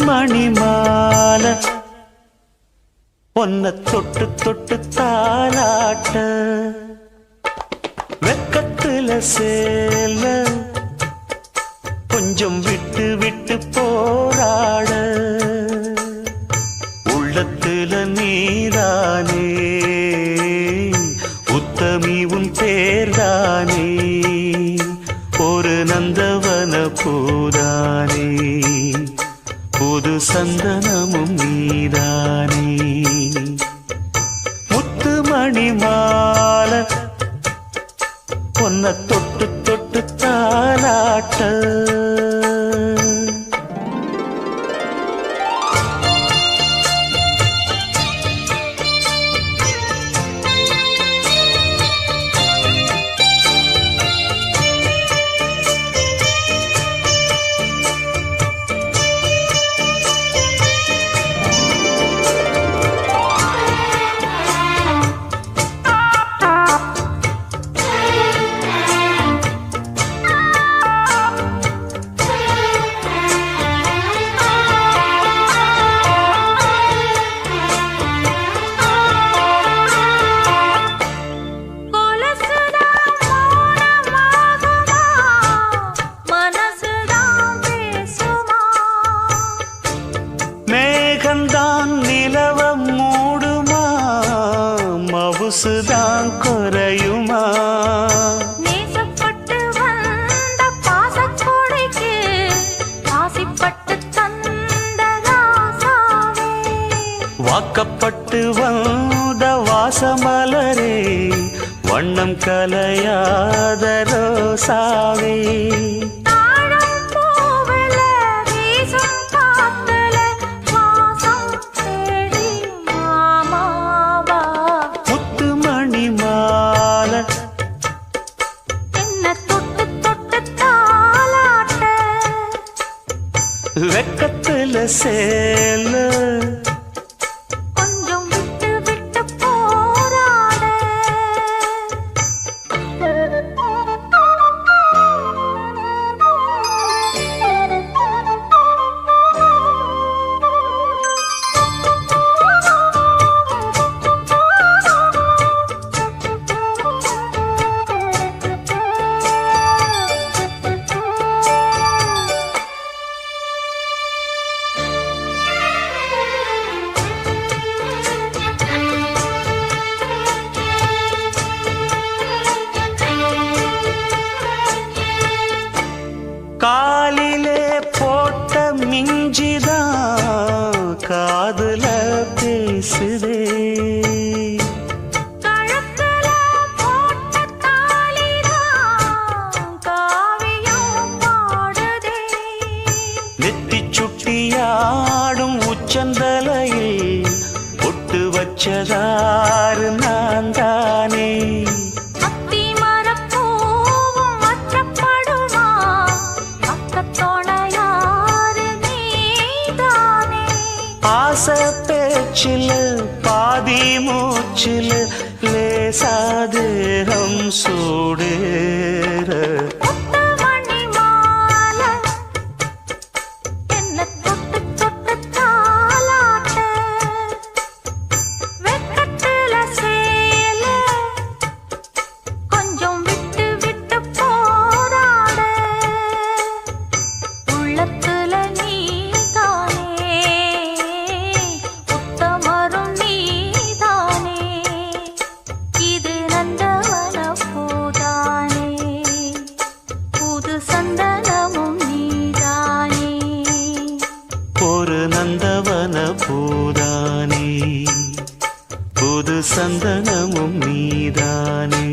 மணிமாலை ஒன்ன தொட்டு தொட்டு தாலாட்ட வெக்கத்துல சேல கொஞ்சம் விட்டு விட்டு போராட உள்ளத்துல நீதானே உத்தமி உன் பேர்தானே ஒரு நந்தவன பூதானே புது சந்தனமும் நீதானே முத்து மணிமாலை பொன்ன தொட்டு தொட்டு தாலாட்ட மேகந்தான் நிலவம் மூடுமா மவுசுதான் குறையுமா நேசப்பட்டு வந்த பாசக்கொடைக்கு ஆசிப்பட்டு தந்த ராசாவே வாக்கப்பட்டு வந்த வாசமலரே வண்ணம் கலையாத ரோசாவே வெக்கத்துல சேல கொஞ்சம் விட்டு விட்டு போராட காலிலே போட்ட மிஞ்சிதான் காதுல பேசுதே கழுத்துல போட்ட தாலிதான் காவியம் பாடுதே நெத்தி சுட்டியாடும் உச்சந்தலையில் பொட்டு வச்சதாறு நான் தானே ஆசை பேச்சில் பாதி மூச்சில் லேசாதேகம் சூடேற ஒரு நந்தவன பூதானே புது சந்தனமும் நீதானே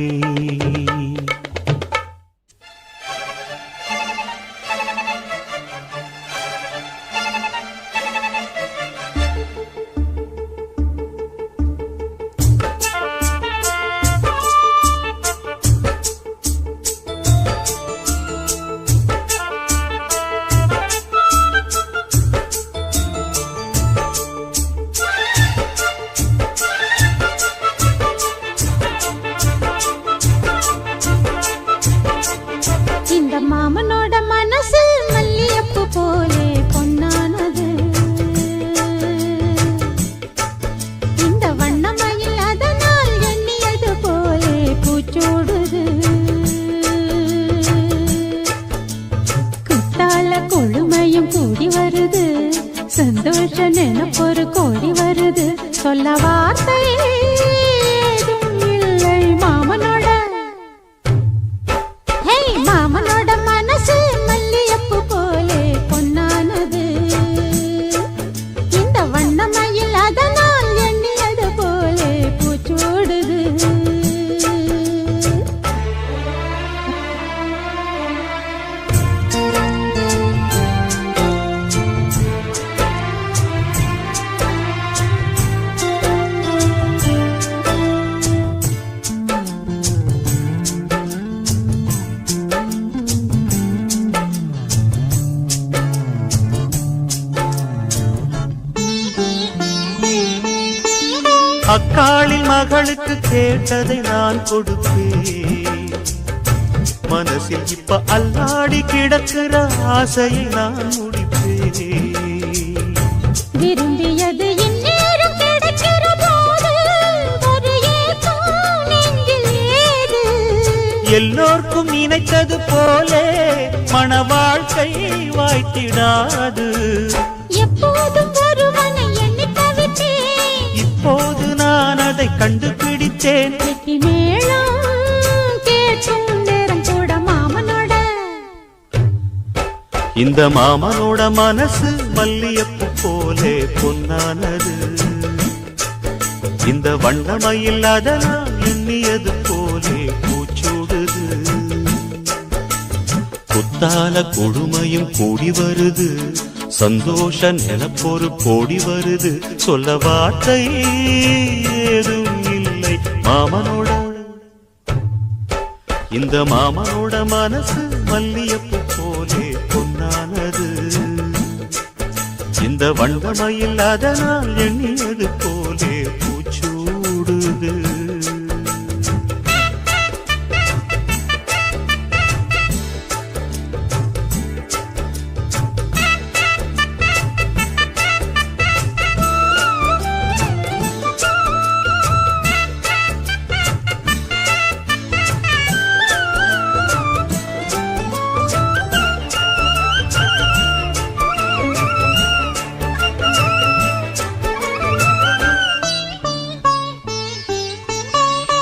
அக்காளின் மகளுக்கு கேட்டதை நான் கொடுப்பேன். மனசில் இப்ப அல்லாடி கிடக்கிற ஆசையை நான் முடிப்பேன். விரும்பியது இந்நேரம் கிடைக்கிற போது ஒரு ஏக்கம் நெஞ்சில் ஏது? எல்லோர்க்கும் நினைத்தது போலே மன வாழ்க்கை வாய்த்திடாது. எப்போதும் ஒருவனை எண்ணி தவித்தேன், இப்போது நான் அதை கண்டுபிடித்தேன். வெற்றி மேளம் கேட்கும் நேரம் கூட மாமனோட. இந்த மாமனோட மனசு மல்லியப்பு போலே பொன்னானது. இந்த வண்ணமயில் அதனால் எண்ணியது போலே பூச்சூடுது. குத்தால கொடுமையும் கூடி வருது, சந்தோஷ நிலப்பொரு கோடி வருது. சொல்ல வார்த்தை ஏதும் இல்லை மாமனோட. இந்த மாமனோட மனசு மல்லியப்பு போலே பொன்னானது. இந்த வண்ணமயில் அதனால் எண்ணியது போலே பூச்சூடுது.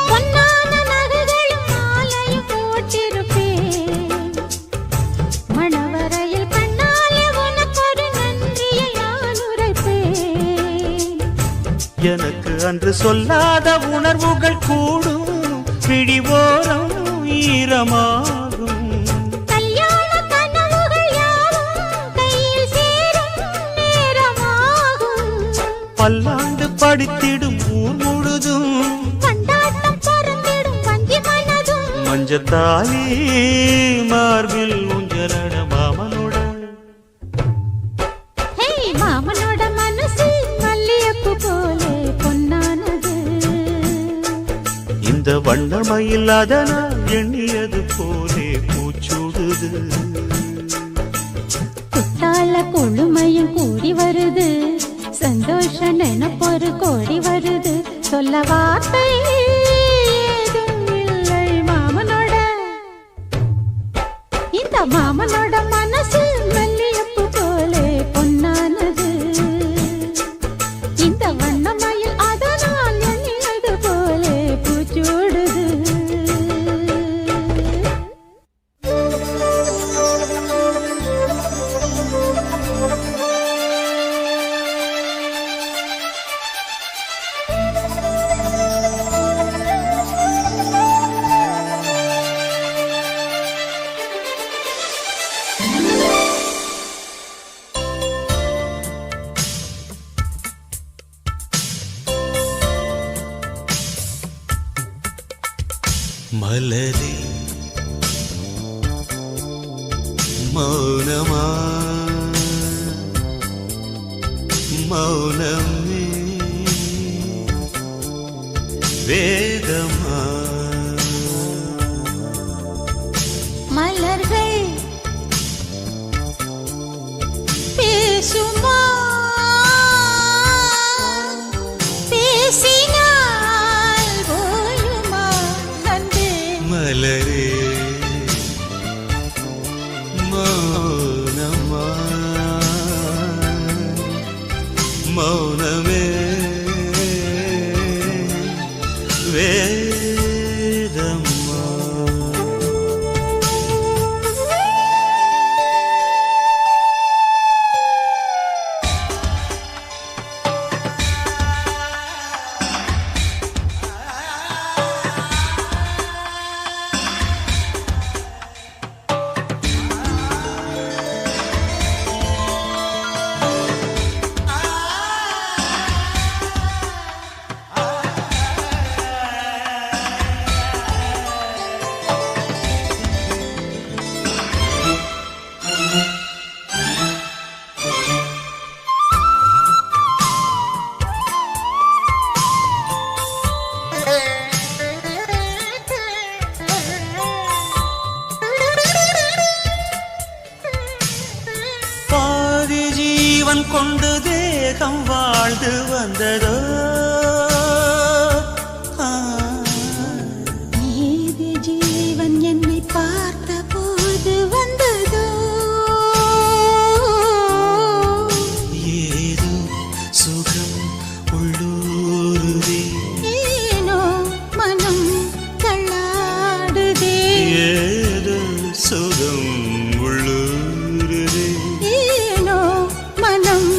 பொன்னான நகைகளும் மாலையும் போட்டிருப்பேன். மணவரையில் கண்ணாலே உனக்கொரு நன்றியை நான் உரைப்பேன். எனக்கு அன்று சொல்லாத உணர்வுகள் கூடும், பிடிவோரம் ஈரமாகும். கல்யாண கனவுகள் யாவும் கையில் சேரும் நேரமாகும். பல்லாண்டு படித்திடும் ஊர் முழுதும் கொண்டாட்டம் பறந்திடும் வஞ்சி மனதும். மஞ்சத்தாலி மார்பில் ஊஞ்சலட மாமனோட. ஹே, மாமனோட மனசு மல்லியப்பு போலே பொன்னானது. இந்த வண்ணமயில் அதனால் எண்ணியது போலே பூச்சூடுது. குத்தால கொழுமையும் கூடி வருது, சந்தோஷ நினைப்பொரு கோடி வருது. சொல்ல வார்த்தை ஏதும் இல்லை மாமனோட. இந்த மாமனோட மனசு மல்லியப்பு போலே பொன்னானது. இந்த வண்ணமயில் அதனால் எண்ணியது போலே பூச்சூடுது. மலரே மௌனமா மௌனமே வேதமா. மலர்கள் பேசுமா, பேசினால் போயுமா அன்பே? மலரே மௌனமா மௌனமே வேதமா. கொண்டு தேகம் வாழ்ந்து வந்ததோ நீதி ஜீவன் என்னை பார்த்த போது வந்ததோ ஏதோ சுகம் உள்ளூருதே ஏனோ மனம் தள்ளாடுதே ஏதோ சுகம் உள்ளூருதே ஏனோ மனம்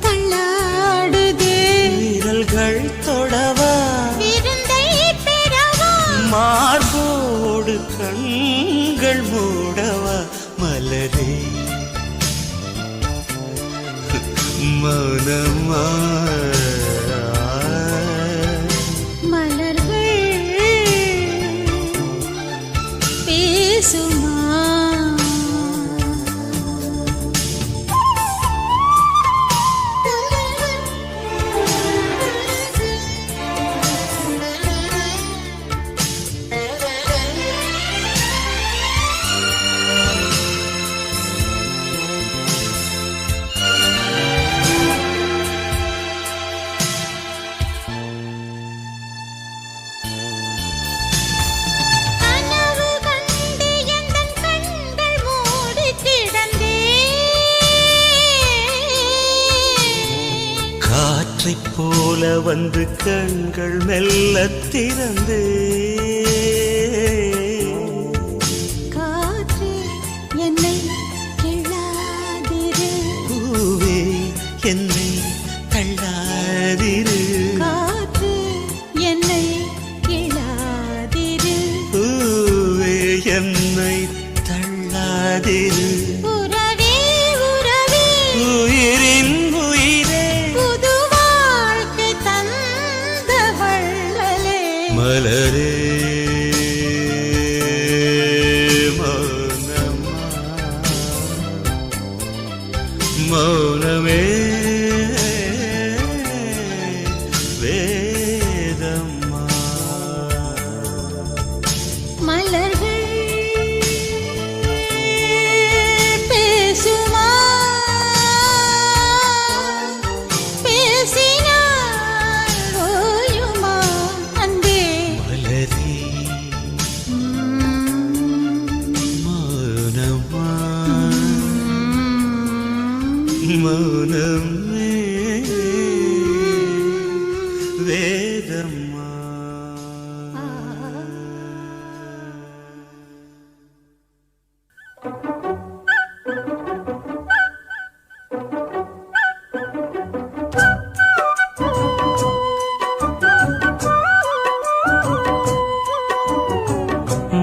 தள்ளாடுதே விரல்கள் தொடவா விருந்தை பெறவா மார்போடு கண்கள் மூடவா மலரே மௌனமா மலர்கள் பேசுமா கனவு கண்டு எந்தன் கண்கள் மூடிக் கிடந்தேன். காற்றைப் போல வந்து கண்கள் மெல்ல திறந்தே காற்றே என்னை கிள்ளாதிரு பூவே என்னை தள்ளாதிரு காற்று என்னை கிள்ளாதிரு பூவே என்னை தள்ளாதிரு உறவே உறவே உயிரின் உயிரே புது வாழ்க்கை தந்த வள்ளலே மலரே மௌனமா மௌனமே வேதம்மா மலர்கள் பேசுமா பேசினால் ஓயுமா அன்பே மலரே மௌனமா மௌனமே வேதம்மா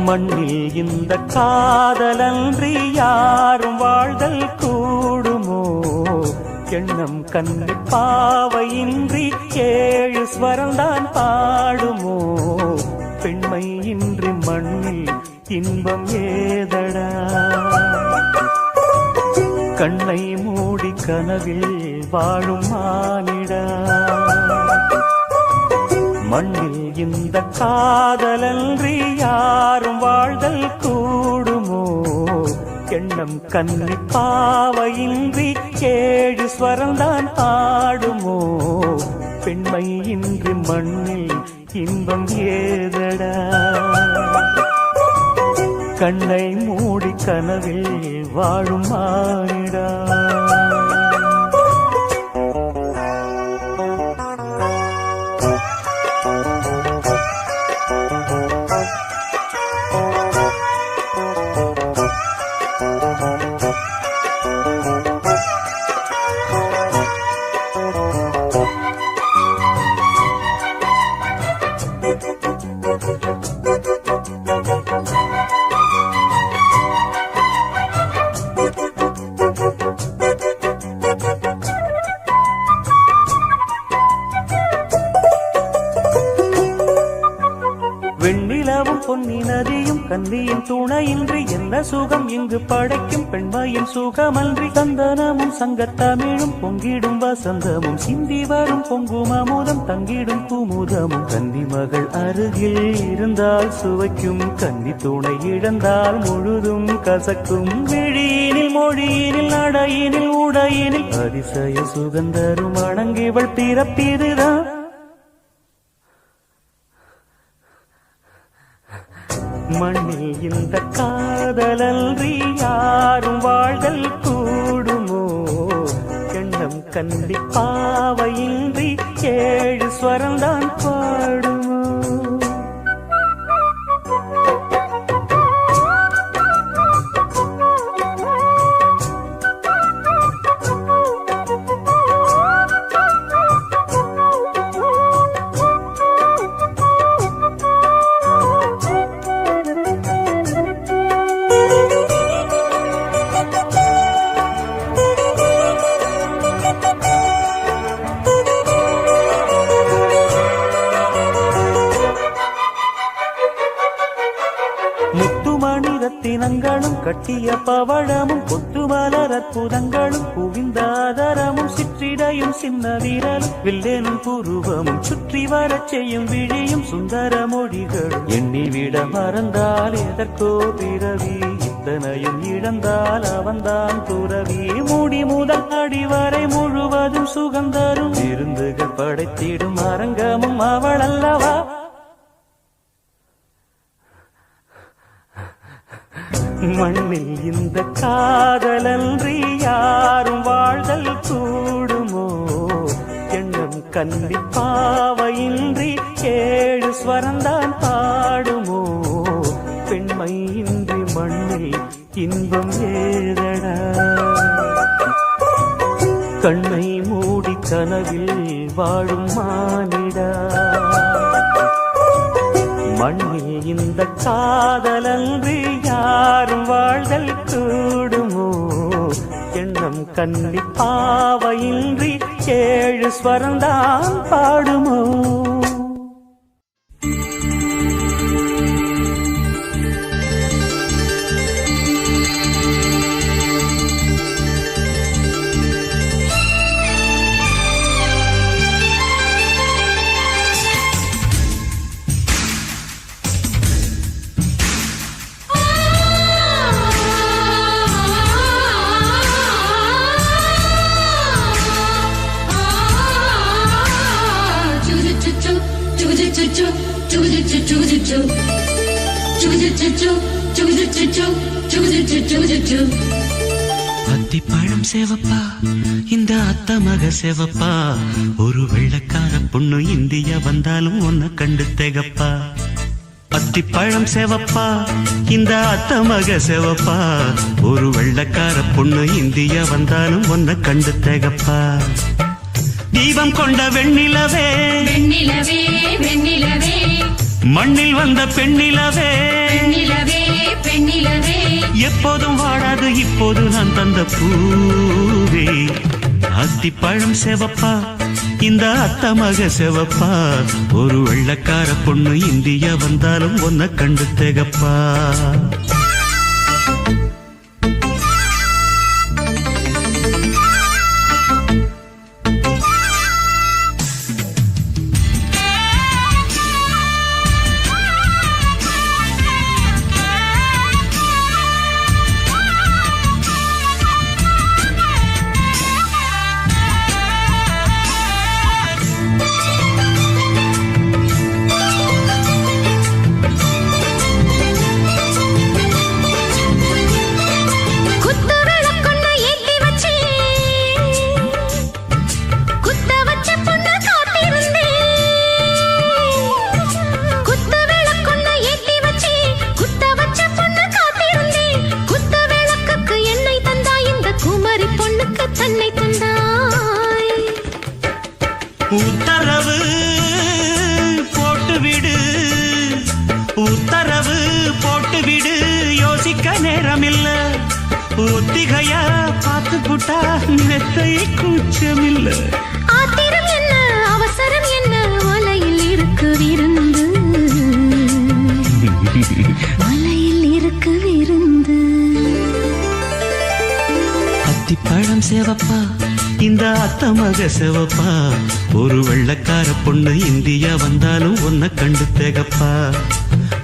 மண்ணில் இந்த காதலன்றி யாரும் வாழ்தல் கூடுமோ எண்ணம் கண்ணி பாவையின்றி ஏழு ஸ்வரம்தான் பாடுமோ பெண்மை இன்றி மண்ணில் இன்பம் ஏதடா கண்ணை மூடி கனவில் வாழும் மானிடா மண்ணில் இந்த காதலன்றி யாரும் வாழ்தல் கூடுமோ எண்ணம் கண்ணி பாவையின்றி ஏழு ஸ்வரம்தான் ஆடுமோ பெண்மை இன்றி மண்ணில் இன்பம் ஏதடா கண்ணை மூடி கனவில் வாழும் மானிடா கன்னியின் துணையின்றி என்ன சுகம் இங்கு படைக்கும் பெண்மையின் சுகமன்றி சந்தனமும் சங்கத்தமிழும் பொங்கிடும் வசந்தமும் சிந்தி வரும் பொங்கும் அமுதம் தங்கிடும் குமுதமும் கன்னி மகள் அருகில் இருந்தால் சுவைக்கும் கன்னி துணை இழந்தால் முழுதும் கசக்கும் விழியினில் மொழியினில் நடையினில் உடையினில் அதிசய சுகந்தரும் அணங்கிவள் பிறப்பிதுதான் மண்ணில் இந்த காதலன்றி யாரும் வாழ்தல் கூடுமோ எண்ணம் கண்டிப்பாவையின்றி 7 ஸ்வரம்தான் பாடுமோ முத்துமணி ரத்தினங்களும் கட்டிய பவழமும் கொத்துமலர் அற்புதங்களும் குவிந்தாதரமும் சிற்றிடையும் சின்ன வீரலும் வில்லேனும் புருவமும் சுற்றி வரச் செய்யும் விழியும் சுந்தர மொழிகளும் எண்ணிவிட மறந்தால் எதற்கோ பிறவி இத்தனையும் இழந்தால் அவன்தான் துறவி மூடி முதல் அடிவரை முழுவதும் சுகந்தரும் விருந்துகள் படைத்திடும் அரங்கமும் அவள் அல்லவா மண்ணில் இந்த காதலன்றி யாரும் வாழ்தல் கூடுமோ எண்ணம் கண்டிப்பாவையின்றி 7 ஸ்வரம்தான் பாடுமோ பெண்மை இன்றி மண்ணில் இன்பம் ஏதடா கண்ணை மூடி கனவில் வாழும் மானிடா மண்ணில் இந்த காதலன்றி யாரும் வாழ்தல் கூடுமோ எண்ணம் கண்டிப்பாவையின்றி 7 ஸ்வரம்தான் பாடுமோ அத்திப்பழம் சேவப்பா இந்த அத்த மக சேவப்பா ஒரு வெள்ளக்கார பொண்ணு இந்தியா வந்தாலும் உன்னை கண்டு திகப்பா அத்திப்பழம் சேவப்பா இந்த அத்த மக சேவப்பா ஒரு வெள்ளக்கார பொண்ணு இந்தியா வந்தாலும் உன்னை கண்டு திகப்பா தீபம் கொண்ட வெண்ணிலவே வெண்ணிலவே வெண்ணிலவே மண்ணில் வந்த பெண்ணிலவே பெண்ணிலவே பெண்ணிலவே எப்போதும் வாடாது இப்போது நான் தந்த பூவே அத்திப்பழம் சேவப்பா இந்த அத்த மக சேவப்பா ஒரு வெள்ளக்கார பொண்ணு இந்தியா வந்தாலும் உன்னை கண்டு திகப்பா உத்தரவு போட்டுவிடு உத்தரவு போட்டுவிடு யோசிக்க நேரமில்ல ஒத்திகையா பார்த்து புட்டா மெத்தை கூச்சமில்ல ஆத்திரம் என்ன அவசரம் என்ன வலையில் இருக்கு விருந்து வலையில் அத்திப்பழம் சேவப்பா இந்த அத்தமக சேவப்பா ஒரு வெள்ளக்கார பொண்ணு இந்தியா வந்தாலும் உன்னை கண்டு தேகப்பா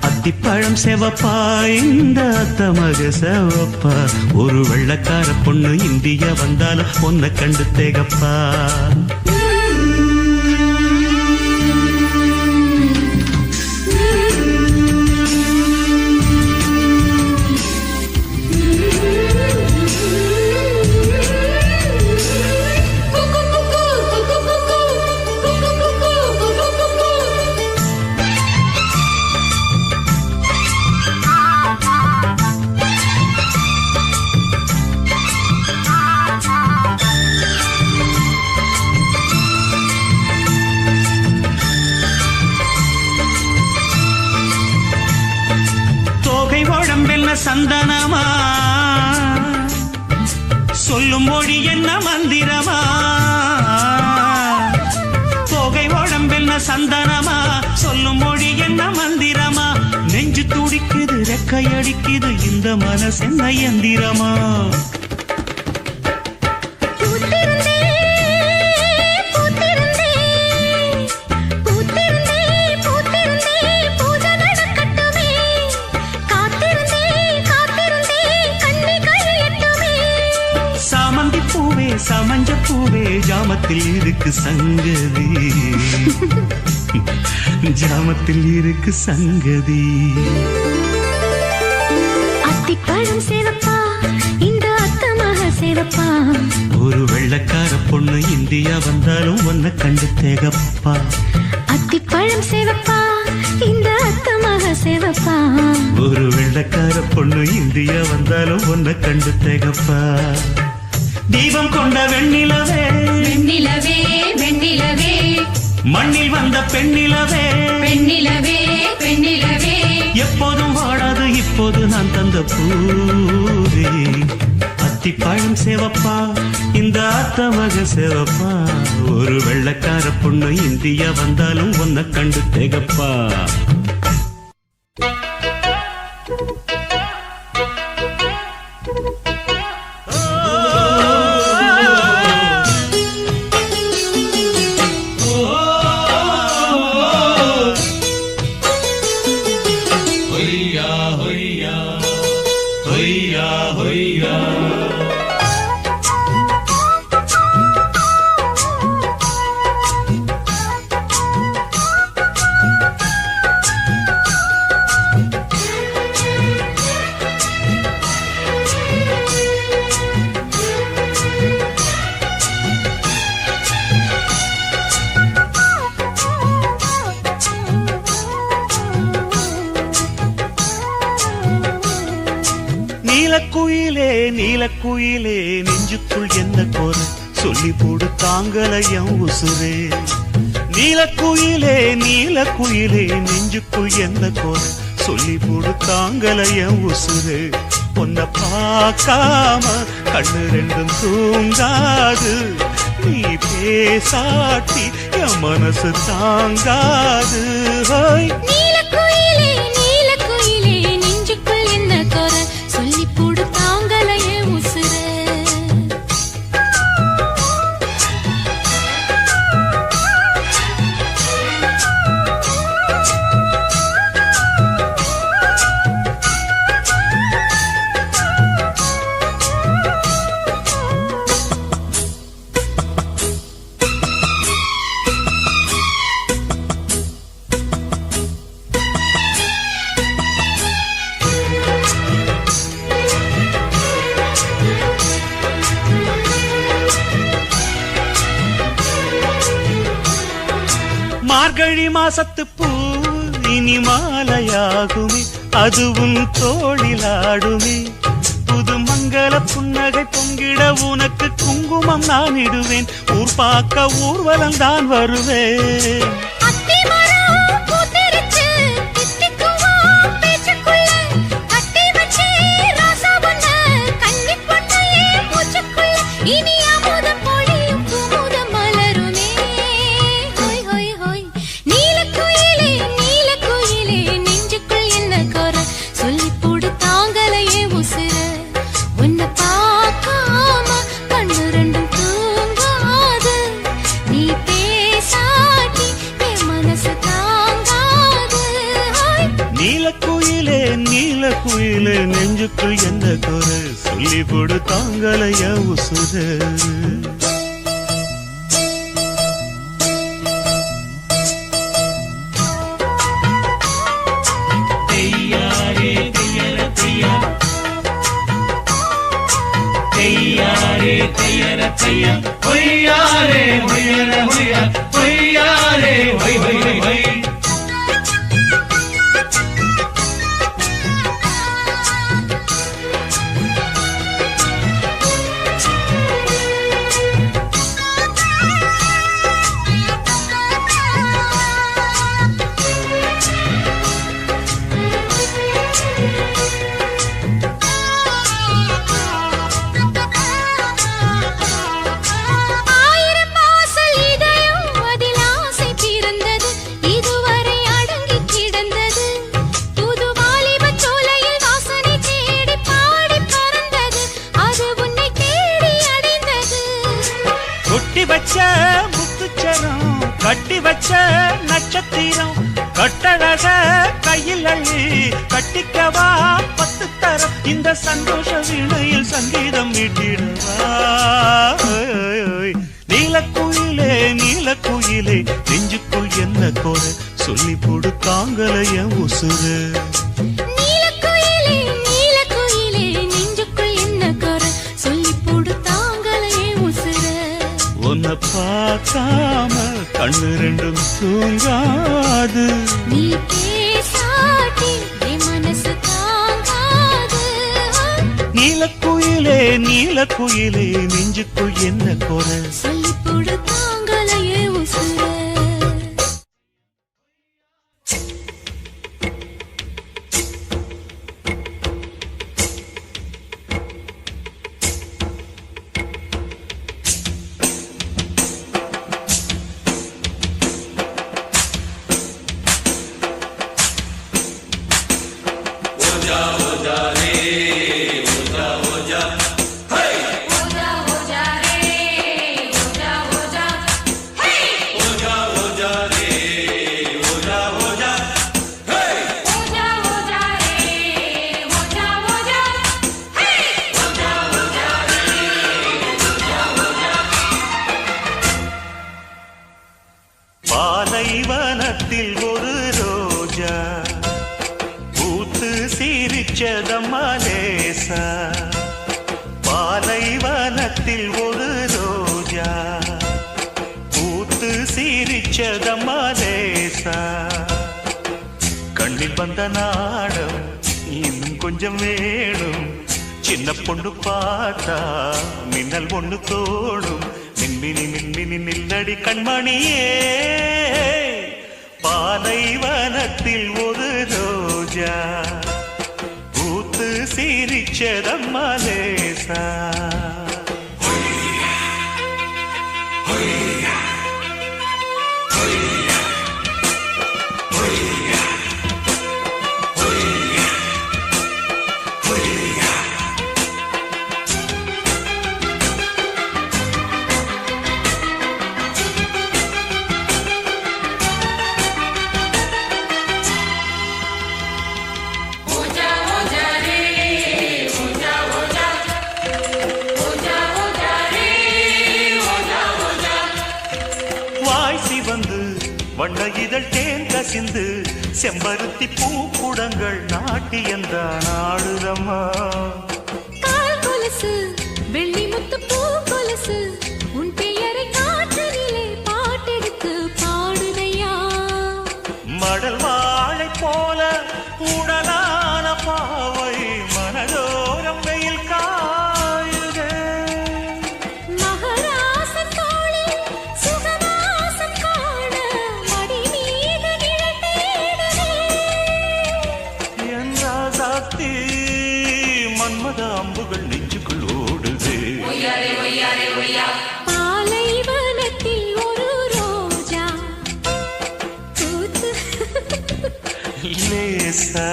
அத்திப்பழம் சேவப்பா இந்த அத்தமக சேவப்பா ஒரு வெள்ளக்கார பொண்ணு இந்தியா வந்தாலும் உன்னை கண்டு தேகப்பா சந்தனமா சொல்லும் மொழி என்ன மந்திரமா தோகை உடம்பென்ன சந்தனமா சொல்லும் மொழி என்ன மந்திரமா நெஞ்சு துடிக்குது ரெக்கையடிக்குது இந்த மனசு என்ன எந்திரமா சமஞ்ச பூவே ஜாமத்தில் இருக்கு சங்கதி ஜாமத்தில் இருக்கு சங்கதி அத்திப்பழம் சேவப்பா இந்த அத்தமாக சேவப்பா ஒரு வெள்ளக்கார பொண்ணு இந்தியா வந்தாலும் உன்னை கண்டு தேகப்பா அத்திப்பழம் சேவப்பா இந்த அத்தமாக சேவப்பா ஒரு வெள்ளக்கார பொண்ணு இந்தியா வந்தாலும் உன்னை கண்டு தேகப்பா தீபம் கொண்ட வெண்ணிலவே வெண்ணிலவே வெண்ணிலவே மண்ணில் வந்த பெண்ணிலவே பெண்ணிலவே பெண்ணிலவே எப்போதும் வாடாது இப்போது நான் தந்த பூவே அத்திப்பழம் சேவப்பா இந்த அத்தமக சேவப்பா ஒரு வெள்ளக்கார பொண்ணு இந்தியா வந்தாலும் உன்னை கண்டு தேகப்பா நீலக்குயிலே நீலக்குயிலே நெஞ்சுக்குள் என்ன கோர சொல்லி போடு தாங்கலையம் உசுரே நீலக்குயிலே நீலக்குயிலே நெஞ்சுக்குள் என்ன கோர சொல்லி போடு தாங்கலையம் உசுரே உன்னை பார்க்காம கண்ணு ரெண்டும் தூங்காது நீ பேசாட்டி என் மனசு தாங்காது நீலக்குயிலே நீலக்குயிலே நெஞ்சுக்குள் என்ன கோர சொல்லி போடு தாங்கலையே உசுர மார்கழி மாசத்து பூ இனி மாலையாகுமே அதுவும் தோளிலாடுமே புது மங்கள புன்னகை பொங்கிட உனக்கு குங்குமம் நான் இடுவேன் ஊர் பார்க்க ஊர்வலம் தான் வருவேன் குயிலே நெஞ்சுக்குள் என்ன குறை சொல்லி போடு தாங்கலையா உசுர வச்ச முத்துச்சரம் கட்டி வச்ச நட்சத்திரம் கட்டழக கையில் அள்ளி கட்டிக்கவா 10 தரம் இந்த சந்தோஷ வீணையில் சங்கீதம் மீட்டிடவா நீலக்குயிலே நீலக்குயிலே நெஞ்சுக்குள் என்ன கோர சொல்லி போடு தாங்கலைய உசுறு உன்னை பார்க்காம கண்ணு ரெண்டும் தூங்காது நீ பேசாட்டி மனசு தாங்காது நீலக்குயிலே நீலக்குயிலே நெஞ்சுக்குள் என்ன குறை சொல்லி போடு தாங்கலையே உசுர பாலைவனத்தில் ஒரு ரோஜா பூத்து சிரிச்சதம்மா லேசா பாலைவனத்தில் ஒரு ரோஜா பூத்து சிரிச்சதம்மா லேசா கண்ணில் வந்த நாடம் இன்னும் கொஞ்சம் வேணும் சின்ன பொண்ணு பார்த்தா மின்னல் ஒண்ணு தோடும் மின்மினி மின்மினி நில்லடி கண்மணியே பாலைவனத்தில் ஒரு ரோஜா பூத்து சிரிச்சதம்மா லேசா வண்ண இதழ் தேன் கசிந்து செம்பருத்தி பூக்குடங்கள் நாட்டியந்தான் ஆடுதம்மா கால் கொலுசு வெள்ளி முத்து பூ கொலுசு உன் பெயரை காற்றிலே பாட்டெடுத்து பாடுதையா மடல் வாழை போல உடலான பாவை மனதோரம் வெயில் காயுதே மன்மத அம்புகள் நெஞ்சுக்குள் ஓடுது பாலைவனத்தில் ஒரு ரோஜா பூத்து லேசா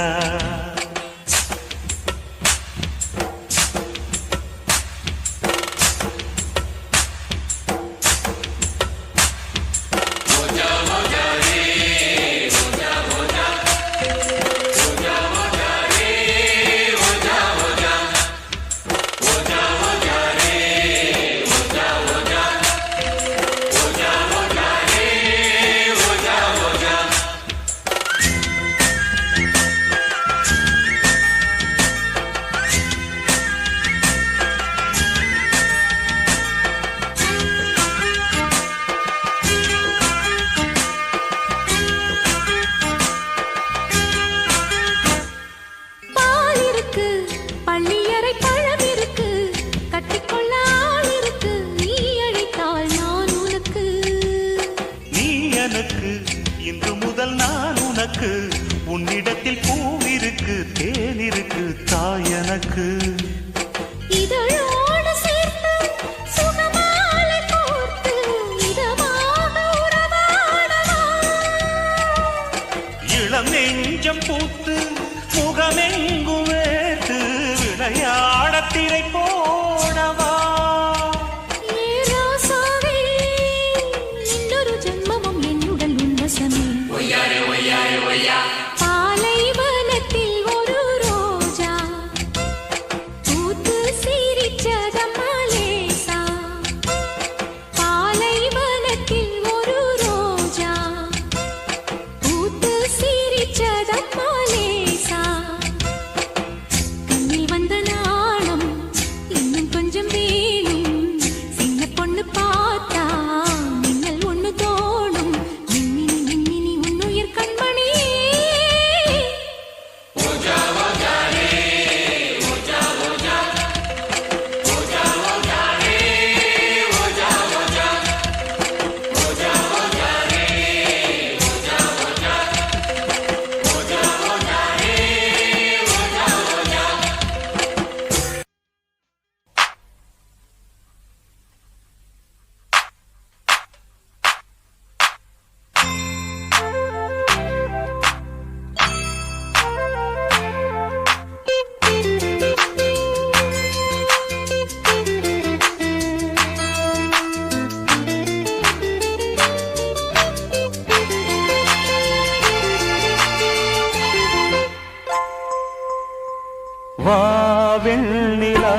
வெண்ணிலா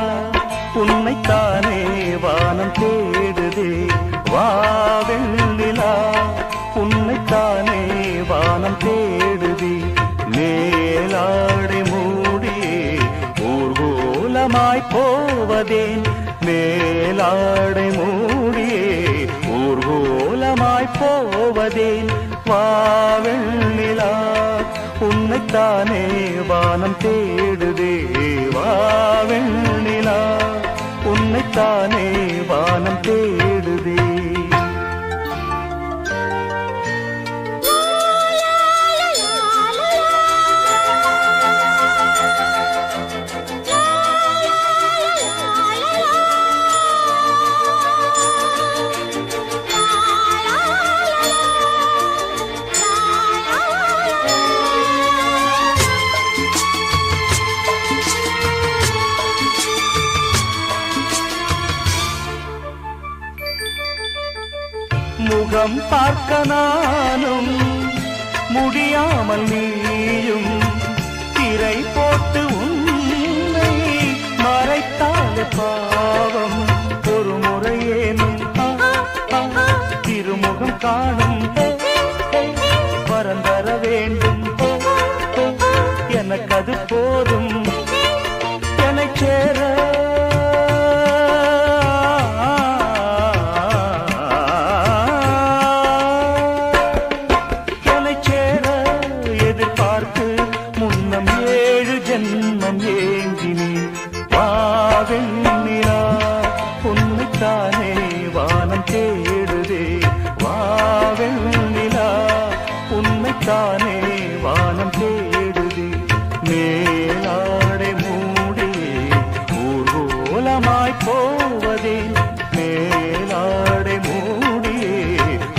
உன்னைத்தானே வானம் தேடுதே வா வெண்ணிலா உன்னைத்தானே வானம் தேடுதே மேலாடை மூடியே ஊர்வலமாய் போவதேன் மேலாடை மூடியே ஊர்வலமாய் போவதேன் வா வெண்ணிலா உன்னைத்தானே வானம் தேடுதே வா வெண்ணிலா உன்னைத்தானே வானம் தேடுதே முகம் பார்க்க நானும் முடியாமல் நீயும் திரை போட்டு உன்னை மறைத்தாலே பாவம் ஒரு முறையேனும் திருமுகம் காணும் வரந்தர வேண்டும் எனக்கு அது போதும் என்னை சேர உன்னைத்தானே வானம் தேடுதே வா வெண்ணிலா உன்னைத்தானே வானம் தேடுதே மேலாடை மூடியே ஊர்வலமாய் போவதே மேலாடை மூடியே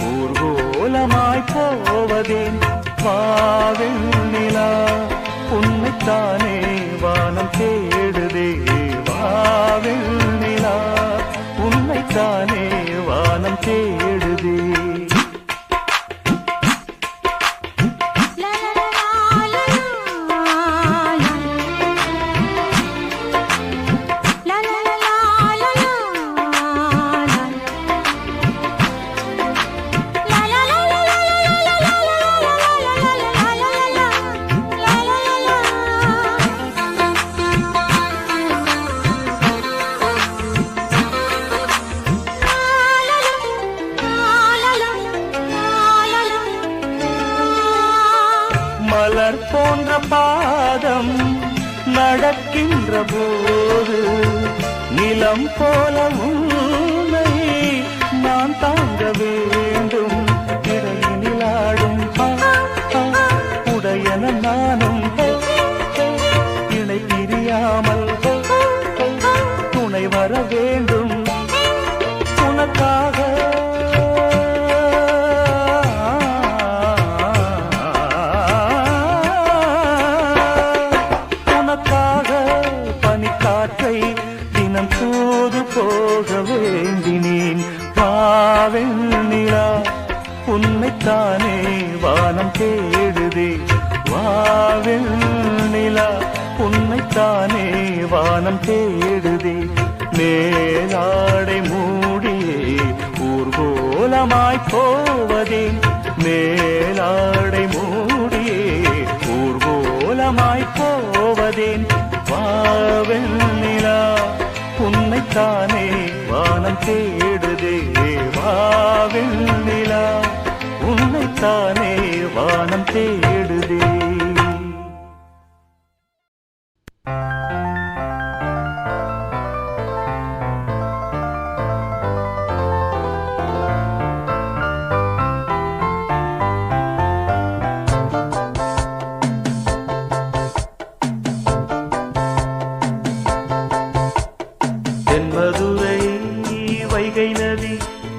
ஊர்வலமாய் போவதே வா வெண்ணிலா உன்னைத்தானே வானம் தேடுதே வா வெண்ணிலா உன்னைத்தானே வானம் தேடுதே மலர் போன்ற பாதம் நடக்கின்ற போது நிலம் போல உன்னை நான் தாங்க வேண்டும் இடையினில் ஆடும் உடையன நானும் இணை பிரியாமல் துணை வர வேண்டும் உனக்காக தினம் தூது போக வேண்டினேன் வா வெண்ணிலா உன்னைத்தானே வானம் தேடுதே வா வெண்ணிலா உன்னைத்தானே வானம் தேடுதே மேலாடை மூடியே ஊர்வலமாய் போவதே மேலாடை மூடியே ஊர்வலமாய் போவதேன் வா வெண்ணிலா உன்னைத்தானே வானம் தேடுதே வா வெண்ணிலா உன்னைத்தானே வானம் தேடுதே தென்மதுரை வைகை நதி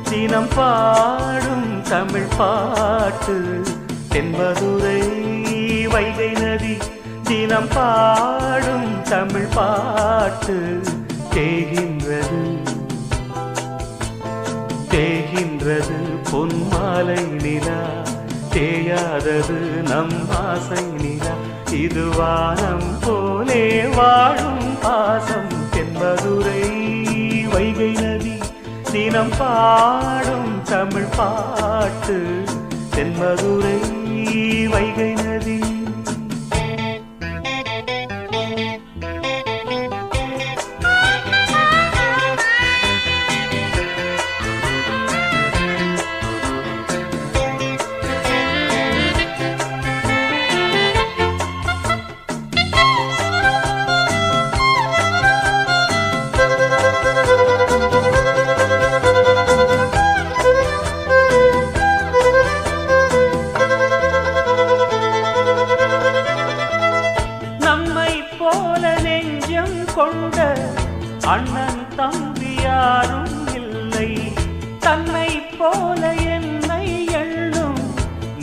தினம் பாடும் தமிழ் பாட்டு தென்மதுரை வைகை நதி தினம் பாடும் தமிழ் பாட்டு தேகின்றது தேகின்றது பொன்மாலை நிலா தேயாதது நம் ஆசை நிலா இது வானம் போலே வாழும் பாசம் தென்மதுரை வைகை நதி தினம் பாடும் தமிழ் பாட்டு தென்மதுரை வைகை நதி. கொண்ட அண்ணன் தம்பி யாரும் இல்லை, தன்னை போல என்னை எண்ணும்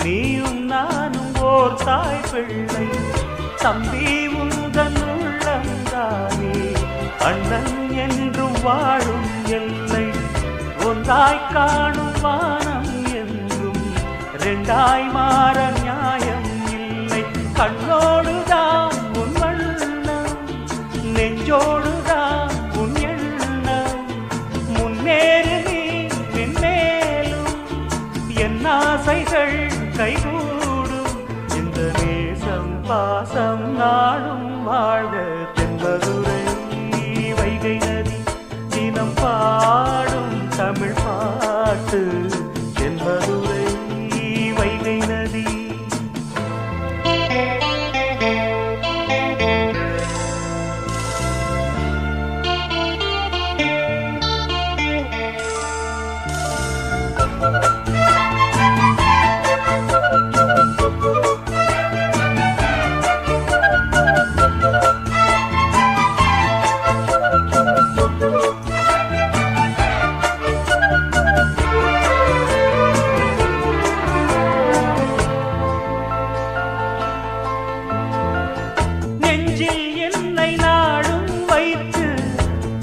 நீயும் நானும் ஓர் தாய் பிள்ளை. தம்பி உந்தன் உள்ளந்தானே அண்ணன் என்றும் வாழும் எல்லை. ஒன்றாய் காணும் வானம் என்றும் ரெண்டாய் மாற நியாயம் இல்லை. கண்ணோடுதான் உன் வண்ணம், நெஞ்சோடுதான் உன் எண்ணம். முன்னேறு நீ மென்மேலும், என் ஆசைகள் கைகூடும். இந்த நேசம் பாசம் நாடும் வாழ்க தென்மதுரை வைகை நதி தினம் பாடும் தமிழ் பாட்டு தென்மதுரை வைகை நதி.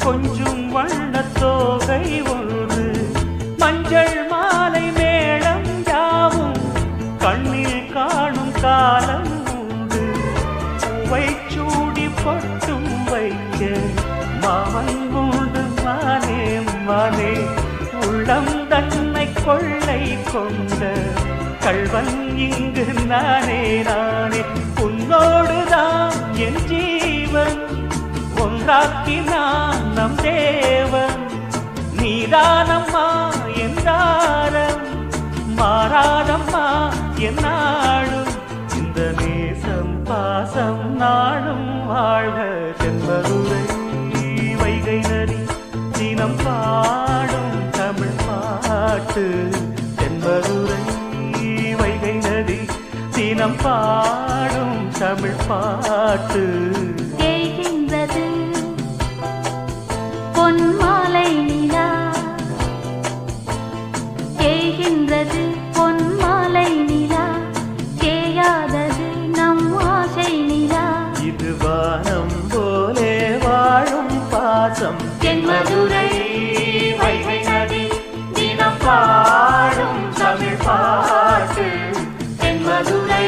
கொஞ்சம் வண்ணத்தோகை ஒன்று, மஞ்சள் மாலை மேளம் யாவும் கண்ணில் காணும் காலம் உண்டு. பூவை சூடி பொட்டும் வைக்க மாமன் உண்டு மானே மானே. உள்ளம் தன்னை கொள்ளை கொண்ட கள்வன் இங்கு நானே நானே. உன்னோடுதான் என் ஜீவன் ஒன்றாக்கினான் நம் தேவன். நீதானம்மா என் தாரம், மாறாதம்மா என் நாடும். இந்த நேசம் பாசம் நாடும் வாழ்க தென்மதுரை வைகை நதி தினம் பாடும் தமிழ் பாட்டு தென்மதுரை வைகை நதி தினம் பாடும் தமிழ் பாட்டு. பொன்மாலை நிலா தேய்கின்றது, பொன்மாலை நிலா தேயாதது நம் ஆசை நிலா. இது வானம் போலே வாழும் பாசம் தென்மதுரை வைகை நதி தினம் பாடும் தமிழ் பாட்டு தென்மதுரை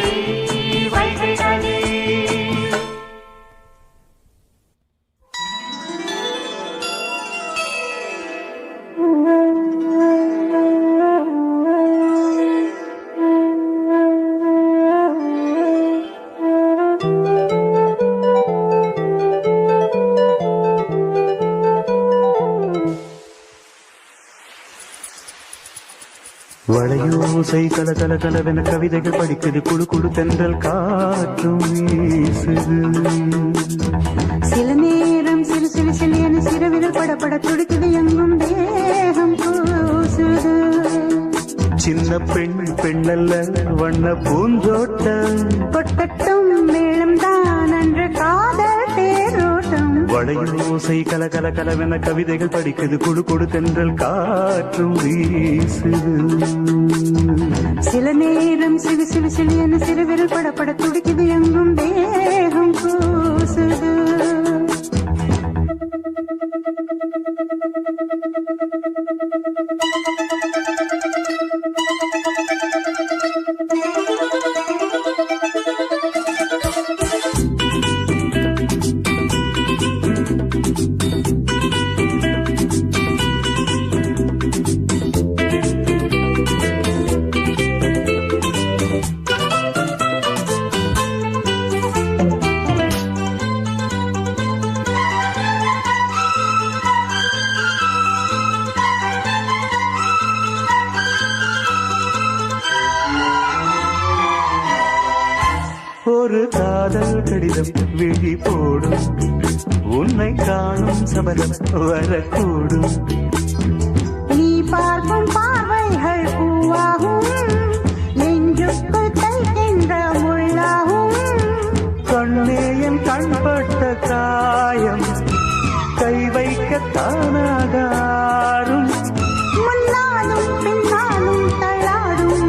வைகை நதி. வளையோசை கல கல கலவென கவிதைகள் படிக்குது, குழு குழு தென்றல் காற்றும் வீசுது. சில நேரம் சிறு சிறு சிலியன சிறுவிரல் படப்பட துடிக்குது, எங்கும் தேகம் கூசுது. சின்ன பெண் பெண்ணல்ல வண்ண பூந்தோட்டம், கொட்டட்டும் மேளம் தான் அன்று காதல் தேரோட்டம். வளையோசை கல கல கலவென கவிதைகள் படிக்குது, குழு குழு தென்றல் காற்றும் வீசுது. சில நேரம் சிறு சிறு சிலியன சிறுவிரல் படப்பட துடிக்குது, எங்கும் தேகம் கூசுது. ஒரு காதல் கடிதம் விழி போடும் உன்னை காணும் சபலம் வரக்கூடும் நீ பார்க்கும் பார்வைகள் பூவாகும் நெஞ்சுக்குள் தைக்கின்ற முள்ளாகும் கண்ணே என் கண்பட்ட காயம் கை வைக்க தானாகாரும் முன்னாலும் பின்னாலும் தள்ளாடும்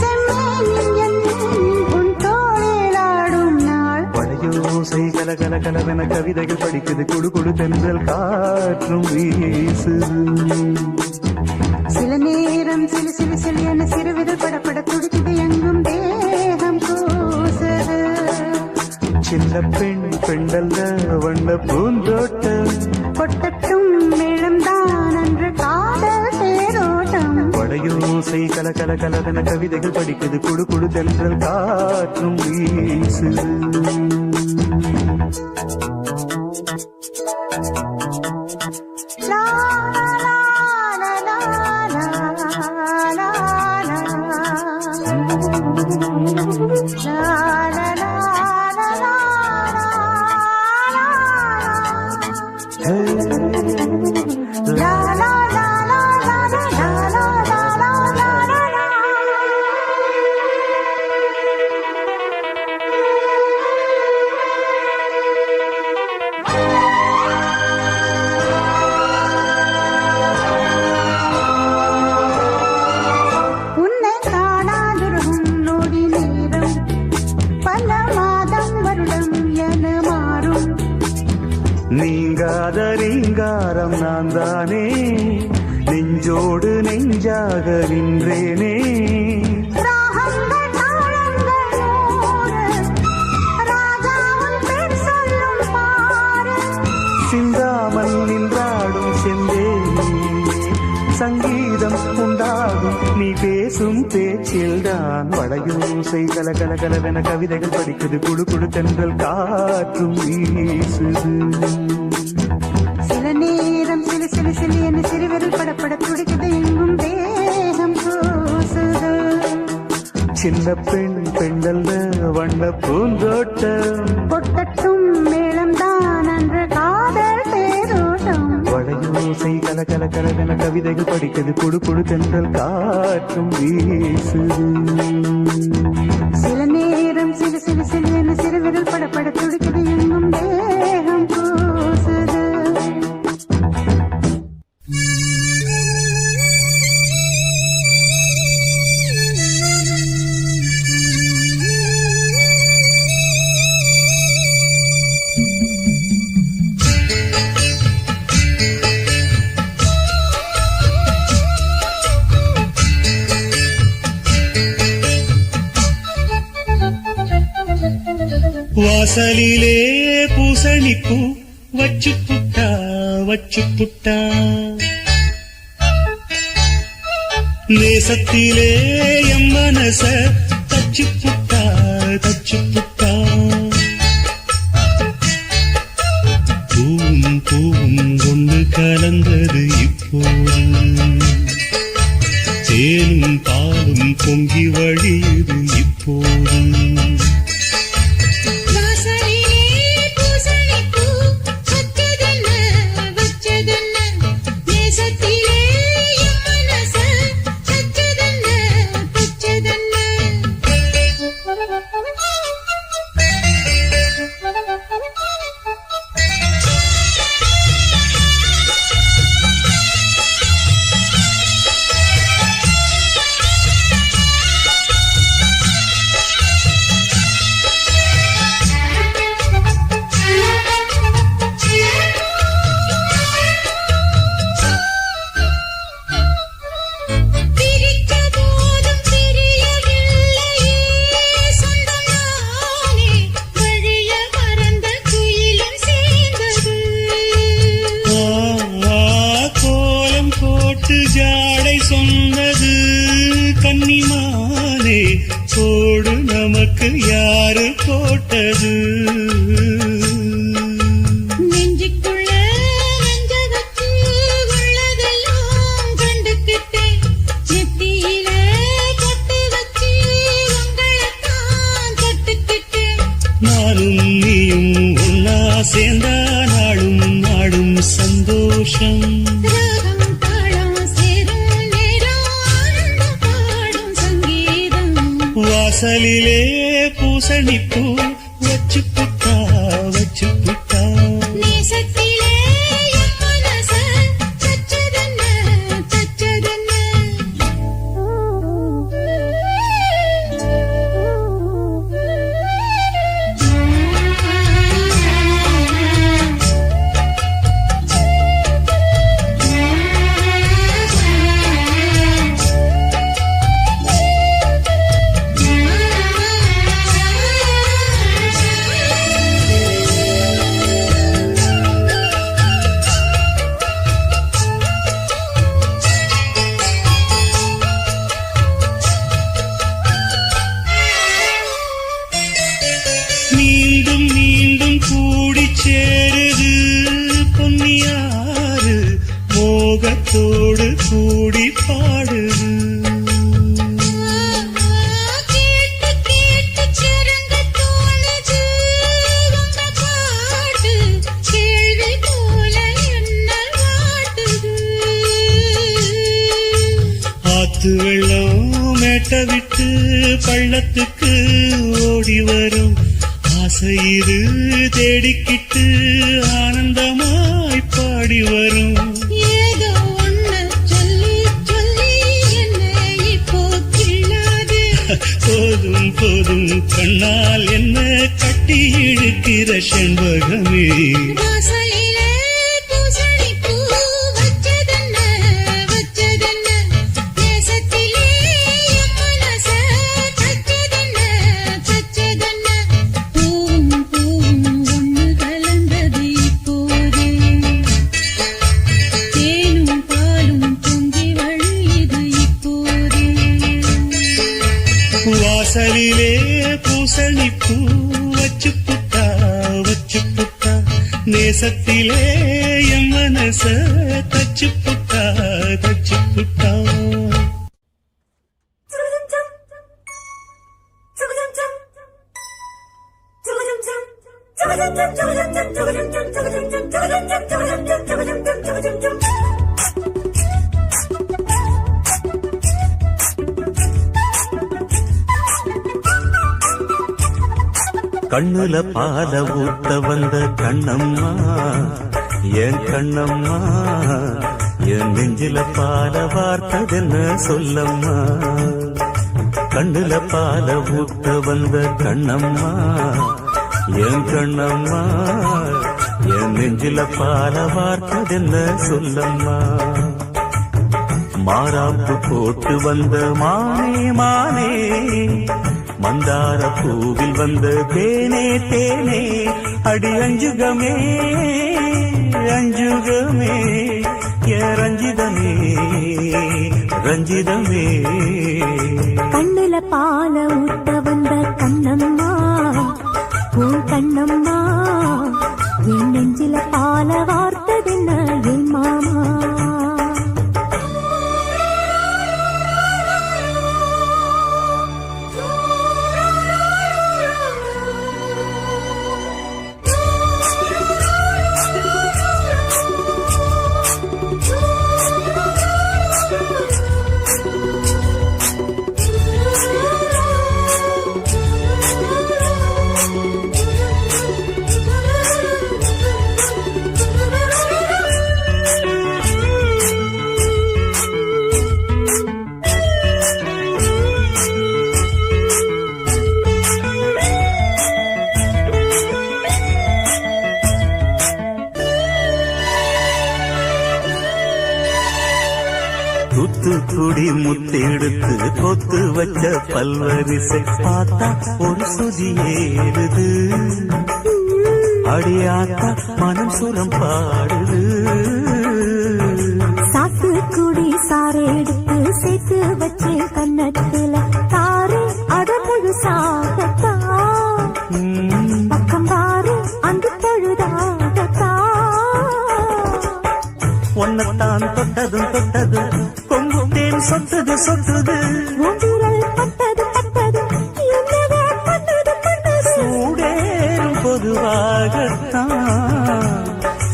செம்மேனின் என் உன் தோளிலாடும் நாள் வளையோசை கல கல கலவென கவிதைகள் படிக்குது குடு குடு தென்றல் காற்றும் வீசுது சில நேரம் சிலு சிலு சிலு என சிறுவிரல் படப்பட துடிக்குது எங்கும் தேகம் கூசுது சின்ன பெண் பெண்டல்ல வண்ண பூந்தோட்டம் கொட்டட்டும் மேளம்தான் அன்று காதல் தேரோட்டம் வளையோசை கல கல கலவென கவிதைகள் படிக்குது குடு குடு தென்றல் காற்றும் வீசுது லா லா லா லா லா லா லா லா லா உன்னை காணாதிருக்கும் நொடி நேரம் பல மாதம் வருடம் என மாறும் நீங்காத ரீங்காரம் நான் தானே நெஞ்சோடு நெஞ்சாக நின்றேனே ராகங்கள் தாளங்கள் நூறு ராஜாவும் பேர் சொல்லும் பாரு சிந்தாமல் நின்றாடும் செந்தேனே சங்கீதம் உண்டாகும் நீ பேசும் பேச்சில்தான் வளையோசை கல கல கலவென கவிதைகள் படிக்குது குடு குடு தென்றல் காற்றும் வீசுது சில நேரம் சிலு சிலு சிலு என சிறுவிரல் படப்பட துடிக்குது எங்கும் தேகம் கூசுது சின்ன பெண் பெண்டல்ல வண்ண பூந்தோட்டம் கொட்டட்டும் மேளம்தான் அன்று காதல் தேரோட்டம் வளையோசை கல கல கலவென கவிதைகள் படிக்குது குடு குடு தென்றல் காற்றும் வீசுது சில நேரம் சிலு சிலு சிலு என சிறுவிரல் படப்பட துடிக்குது எங்கும் தேகம் கூசுது வாசலிலே பூசணிப்பூ வச்சு புட்டா நேசத்திலே எம் மனச தச்சு புட்டா பூவும் பூவும் ஒன்று கலந்தது இப்போது தேனும் பாலும் பொங்கி வழியுது இப்போது ஜாடை சொன்னது கன்னிமானே போடு நமக்கு யாரு போட்டது நெஞ்சுக்குள்ள நெஞ்ச வச்சு உள்ளதெல்லாம் கண்டுக்கிட்டேன் நெத்தியில பொட்டு வச்சு உங்களைத்தான் தொட்டுக்கிட்டேன் சந்தோஷம் ராகம் தாளம் சேரும் நேரம் ஆனந்தம் பாடும் சங்கீதம் வாசலிலே பூசணிப்பூ வச்சு புட்டா வச்சு புட்டா நேசத்திலே என் மனச தச்சதென்ன தச்சதென்ன மீண்டும் மீண்டும் கூடி சேருது பொன்னியாறு மோகத்தோடு கூடி பாடுது கேட்டு கேட்டு சிறங்க தோணுது உங்க பாட்டு கேள்வி போல என்ன வாட்டுது ஆத்து வெள்ளம் மேட்ட விட்டு பள்ளத்துக்கு ஓடி வரும் ஆசையிரு தேடிக்கிட்டு ஆனந்தமாய் பாடி வரும் ஏதோ ஒண்ணு சொல்லி சொல்லி என்ன இப்போ கிள்ளாது போதும் போதும் கண்ணால் என்ன கட்டி இழுக்கிற செண்பகமே வாசலிலே பூசணிப்பூ வச்சதென்ன வச்சதென்ன நேசத்திலே என் மனச தச்சதென்ன தச்சதென்ன பூவும் பூவும் ஒண்ணு கலந்தது இப்போது தேனும் பாலும் பொங்கி வழியுது இப்போது வாசலிலே பூசணிப்பூ வச்சு புட்டா நேசத்திலே என் மனச தச்சு புட்டா தச்சு புட்டா கண்ணுல பால ஊத்த வந்த கண்ணம்மா என் கண்ணம்மா என் நெஞ்சில பால வார்த்ததென்ன சொல்லம்மா கண்ணுல பால ஊத்த வந்த கண்ணம்மா என் கண்ணம்மா என் நெஞ்சில பால வார்த்ததென்ன சொல்லம்மா மாறாப்பு போட்டு வந்த மானே மானே மந்தார பூவில் வந்த தேனே தேனே அடி அஞ்சுகமே அஞ்சுகமே ஏ ரஞ்சிதமே ரஞ்சிதமே கண்ணுல பால ஊத்த வந்த கண்ணம்மா உன் கண்ணம்மா என் நெஞ்சில பால வார்த்ததென்ன என் மாமா தூத்துக்குடி முத்தெடுத்து கொத்து வச்ச பல்வரிசை பார்த்தா ஒரு சுதி ஏறுது அடியாத்தா மனம் சுரம் பாடுது சாத்துக்குடி சாரை எடுத்து சேர்த்து வச்சு கண்ணத்துல தாரு அட முழுசாகத்தா பக்கம் பாரு அந்த பொழுதாகத்தா ஒன்னத்தான் தொட்டதும் தொட்டதும் கொங்கும் தேன் சொட்டுது சொட்டுது உதிரல் பட்டது பட்டது என்னவோ பண்ணது பண்ணது சூடேறும் பொதுவாகத்தான்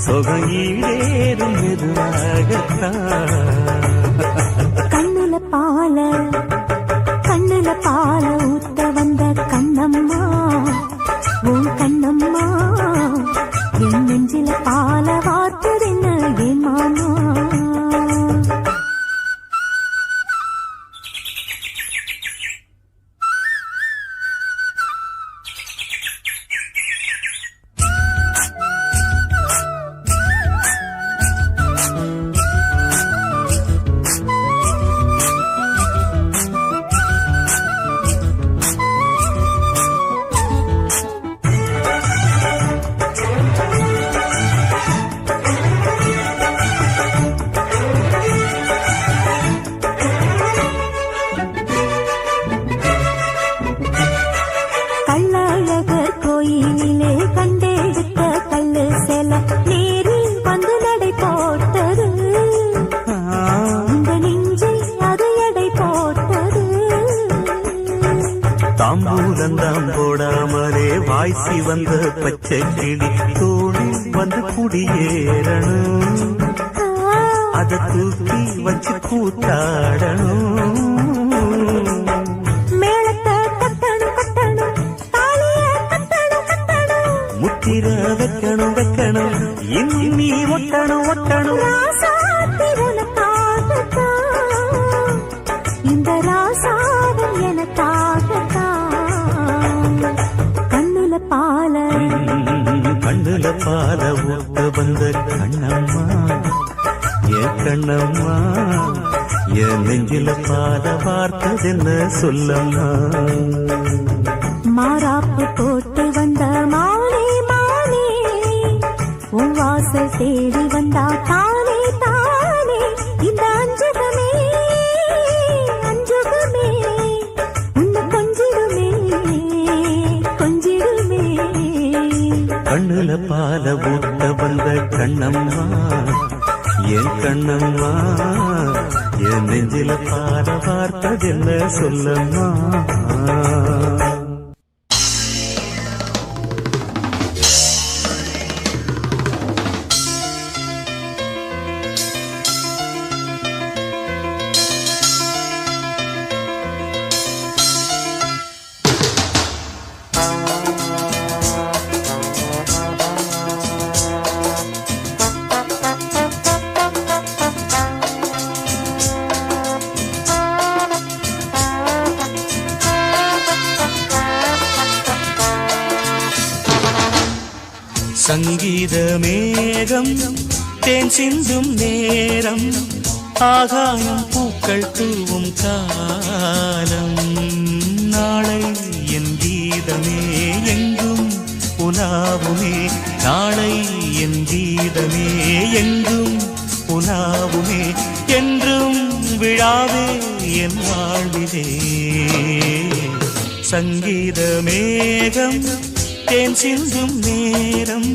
சொகம் ஈடேறும் மெதுவாகத்தான் கண்ணுல பால ஊத்த வந்த கண்ணம்மா உன் கண்ணம்மா என் நெஞ்சில பால வார்த்ததென்ன என் மாமா கள்ளழகர் கோயிலிலே கண்டெடுத்த கல்லு செல நேரில் வந்து நடை போட்டது இந்த நெஞ்சை அது எடை போட்டது தாம்பூலந்தாம் போடாமலே வாய்ச்சி வந்த பச்சை கிளி தோழில் வந்து குடியேறணும் அதை தூக்கி வச்சு கூத்தாடணும் முத்திர வைக்கணும் இன்னி ஒட்டணும் இந்த ராசாவும் எனக்காகத்தான் கண்ணுல பால ஊத்த வந்த கண்ணம்மா என் கண்ணம்மா என் நெஞ்சில பால பார்த்ததென்ன சொல்லம்மா மாறாப்பு போட்டு வந்த மானே மானே உன் வாசல் தேடி வந்தா தானே தானே இந்த அஞ்சகமே உன்னை கொஞ்சிடுமே கண்ணுல பால ஊத்த வந்த கண்ணம்மா என் கண்ணம்மா என் நெஞ்சில பால பார்த்ததென்ன சொல்லம்மா சங்கீத மேகம் தேன் சிந்தும் நேரம் ஆகாயம் பூக்கள் தூவும் காலம் நாளை என் கீதமே எங்கும் உலாவுமே நாளை என் கீதமே எங்கும் உலாவுமே என்றும் விழாவே என் வாழ்விலே சங்கீத மேகம் தேன் சிந்தும் நேரம்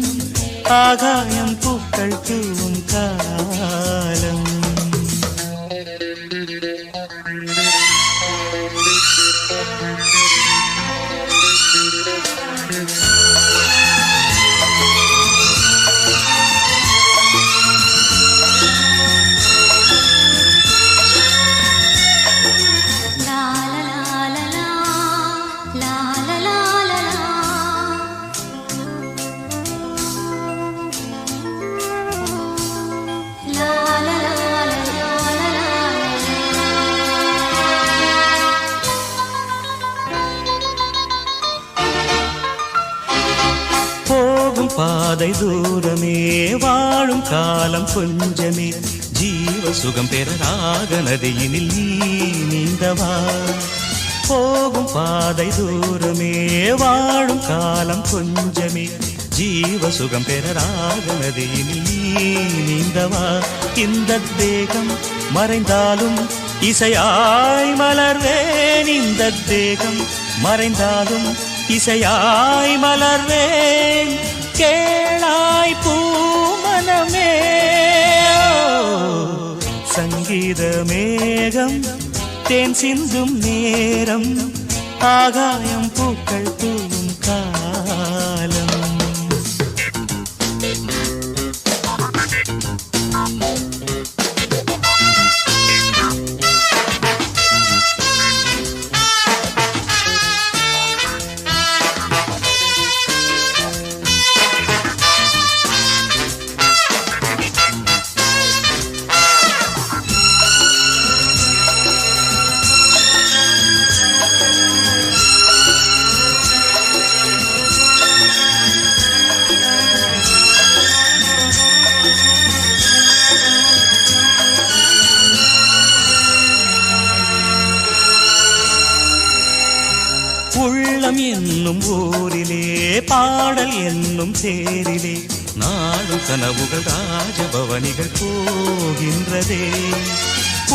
ஆகாயம் பூக்கள் தூவும் காலம் பாதை தூரமே வாழும் காலம் கொஞ்சமே ஜீவ சுகம் பெற ராக நதியினில் நீ நீந்தவா போகும் பாதை தூரமே வாழும் காலம் கொஞ்சமே ஜீவ சுகம் பெற ராக நதியினில் நீ நீந்தவா இந்த தேகம் மறைந்தாலும் இசையாய் மலர்வேன் இந்த தேகம் மறைந்தாலும் இசையாய் மலர்வேன் கேளாய் பூமனமே சங்கீத மேகம் தேன் சிந்தும் நேரம் ஆகாயம் பூக்கள் தூவும் காலம் உள்ளம் என்னும் ஊரிலே பாடல் என்னும் தேரிலே நாடும் கனவுகள் ராஜபவனிகள் போகின்றதே.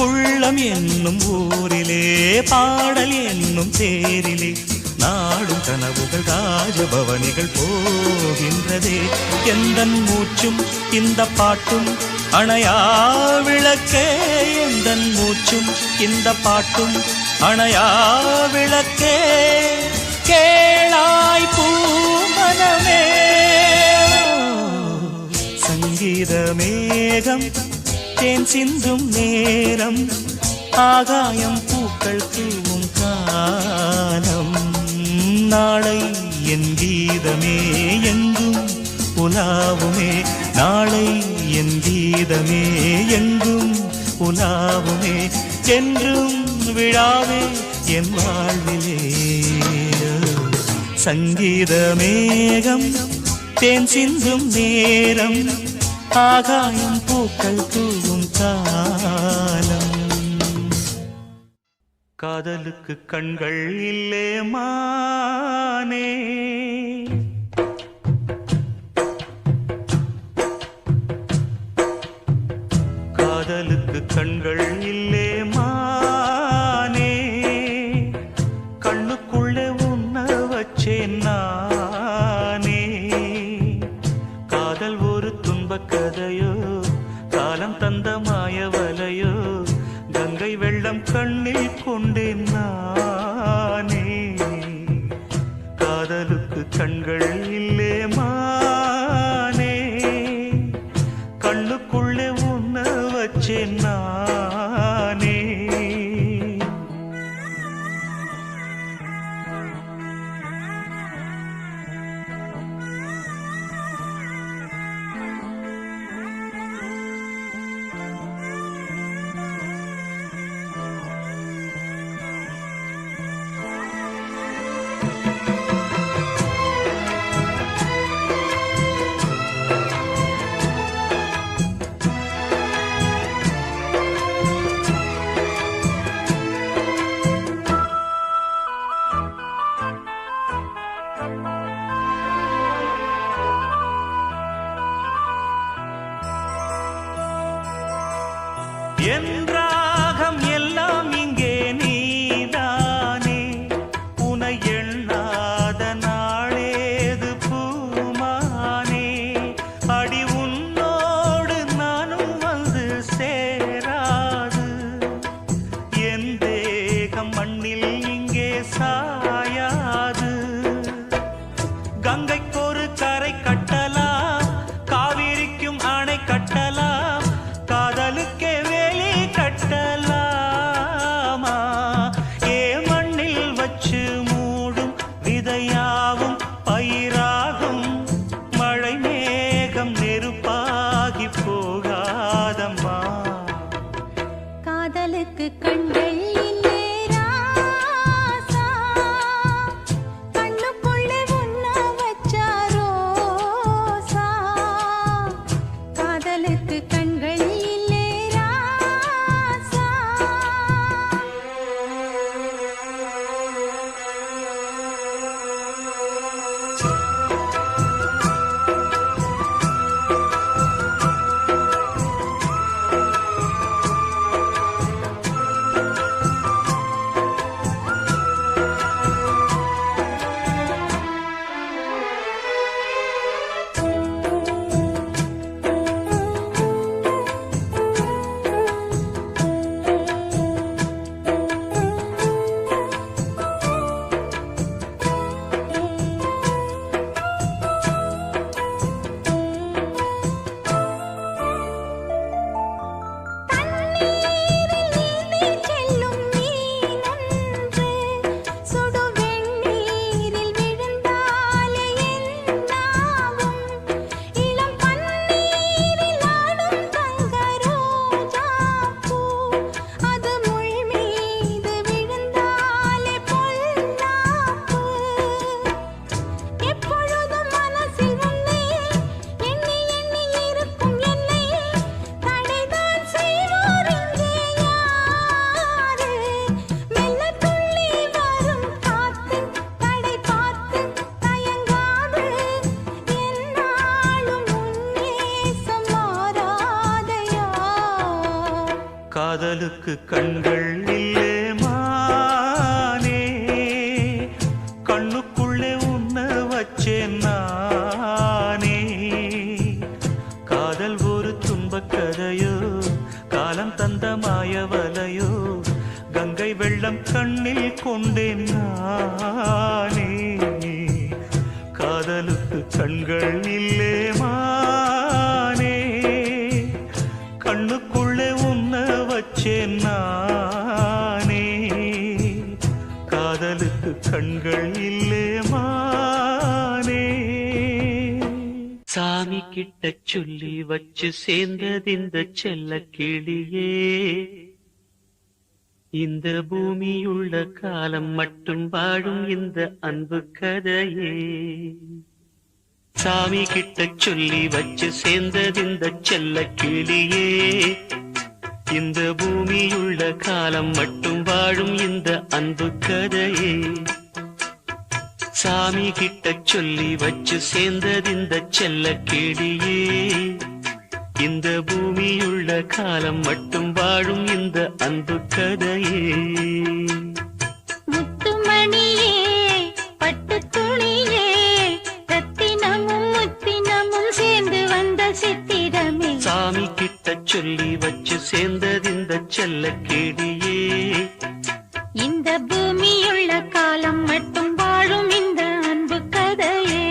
உள்ளம் என்னும் ஊரிலே பாடல் என்னும் தேரிலே நாடும் கனவுகள் ராஜபவனிகள் போகின்றதே. எந்தன் மூச்சும் இந்த பாட்டும் அணையா விளக்கே, எந்தன் மூச்சும் இந்த பாட்டும் அணையா விளக்கே. கேளாய் பூமனமே சங்கீத மேகம் தேன் சிந்தும் நேரம் ஆகாயம் பூக்கள் தூவும் காலம். நாளை என் கீதமே எங்கும் உலாவுமே, நாளை என் கீதமே எங்கும் உலாவுமே. என்றும் விழாவே என் வாழ்விலே. சங்கீத மேகம் தேன் சிந்தும் நேரம் ஆகாயம் பூக்கள் தூவும் காலம். காதலுக்கு கண்கள் இல்லே மானே, காதலுக்கு கண்கள் இல்லே மானே. கண்ணுக்குள்ளே உன்ன வச்சேன் நானே. காதல் ஒரு துன்பக் கதையோ, காலம் தந்த மாயவலையோ, கங்கை வெள்ளம் கண்ணில் கொண்டேன் நானே. காதலுக்கு கண்கள் இல்லே மானே, கண்ணுக்குள்ளே உன்ன வச்சேன் நானே. என் ராகம் எல்லாம் இங்கே நீதானே. உனை எண்ணாத நாளேது பூமானே. அடி உன்னோடு நானும் வந்து சேராது. என் தேகம் மண்ணில் இங்கே சாயாது. கங்கைக்கு ஒரு கரை கட்டலாம், காவிரிக்கும் அணை கட்டலாம், காதலுக்கே வேலி கட்டலாமா. ஏ மண்ணில் வச்சு மூடும் விதையாவும் பயிராகும். மழை மேகம் நெருப்பாகி போகாதம்மா. காதலுக்கு கண்கள் இல்லே ராணி, காதலுக்கு கண்கள் இல்லே மானே கண்ணுக்குள்ளே உன்ன வச்சேன் நானே காதல் ஒரு துன்பக் கதையோ காலம் தந்த மாயவலையோ கங்கை வெள்ளம் கண்ணில் கொண்டேன் நானே காதலுக்கு கண்கள் இல்லே மானே கண்ணுக்குள்ளே உன்ன வச்சேன் நானே காதலுக்கு கண்கள் இல்லே மானே சாமி கிட்ட சொல்லி வச்சு சேர்ந்தது இந்த செல்ல கிளியே இந்த பூமியுள்ள காலம் மட்டும் வாழும் இந்த அன்பு கதையே சாமி கிட்ட சொல்லி வச்சு சேர்ந்தது இந்த செல்ல கிளியே இந்த பூமியுள்ள காலம் மட்டும் வாழும் இந்த அன்பு கதையே சாமி கிட்ட சொல்லி வச்சு சேர்ந்தது இந்த செல்ல கிளியே இந்த பூமியுள்ள காலம் மட்டும் வாழும் இந்த அன்பு கதையே முத்துமணியே பட்டு துணியே ரத்தினமும் முத்தினமும் சேர்ந்து வந்த சித்திரமே சாமி கிட்ட சொல்லி வச்சு சேர்ந்தது இந்த செல்ல கிளியே இந்த பூமியுள்ள காலம் மட்டும் வாழும் இந்த அன்பு கதையே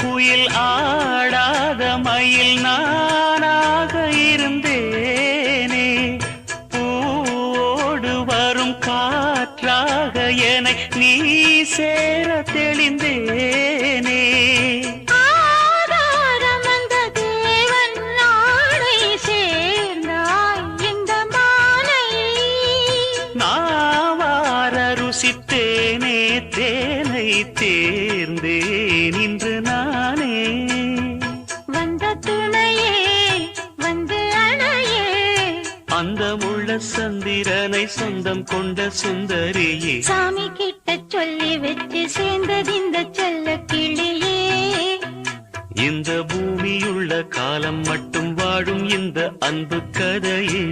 குயில் ஆடாத மயில் நானாக இருந்தேனே பூவோடு வரும் காற்றாக என்னை நீ சேர தெளிந்தேனே ஆதாரம் அந்த தேவன் நாளை சேர்ந்தாய் இந்த மாலை நாவார ருசித்தேனே தேனை தேர்ந்தேன் இன்று நானே வந்த துணையே வந்து அணையே அந்த முள்ள சந்திரனை சொந்தம் கொண்ட சுந்தரியே சாமி கிட்ட சொல்லி வச்சு சேர்ந்தது இந்த செல்ல கிளியே இந்த பூமியுள்ள காலம் மட்டும் வாழும் இந்த அன்பு கதையே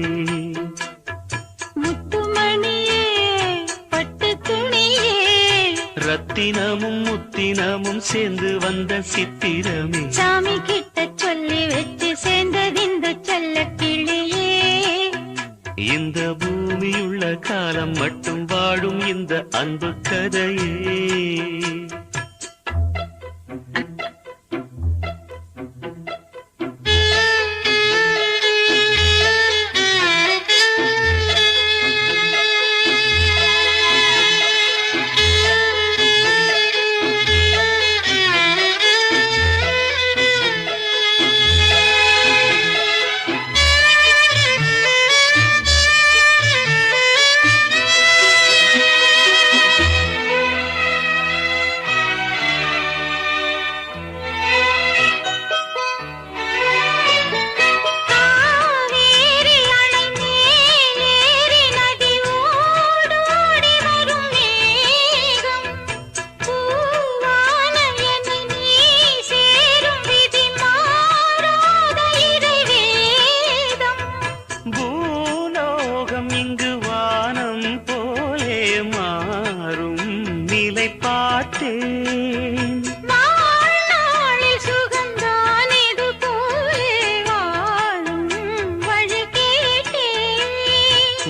முத்துமணியே பட்டு துணியே ரத்தினமும் முத்தினமும் சேர்ந்து வந்த சித்திரமே சாமி கிட்ட சொல்லி வச்சு சேர்ந்தது இந்த செல்ல கிளியே இந்த பூமியுள்ள காலம் மட்டும் வாழும் இந்த அன்பு கதையே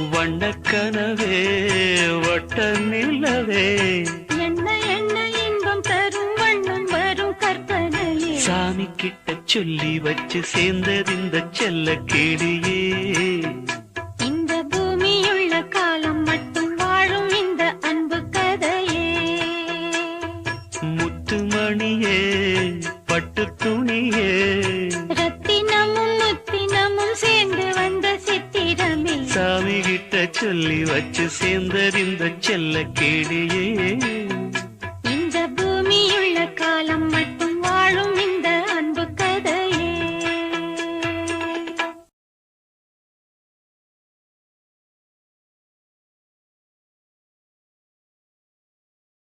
வண்ணக்கனவே வட்ட நிலவே என்ன என்ன இன்பம் தரும் வண்ணம் வரும் கற்பனையே சாமி கிட்ட சொல்லி வச்சு சேர்ந்தது இந்த செல்ல கிளியே இந்த பூமியுள்ள காலம் மட்டும் வாழும் இந்த அன்பு கதையே முத்துமணியே பட்டு துணியே ரத்தினமும் முத்தினமும் சேர்ந்து வந்த சொல்லி வச்சு சேர்ந்தறிந்த செல்ல கேடியே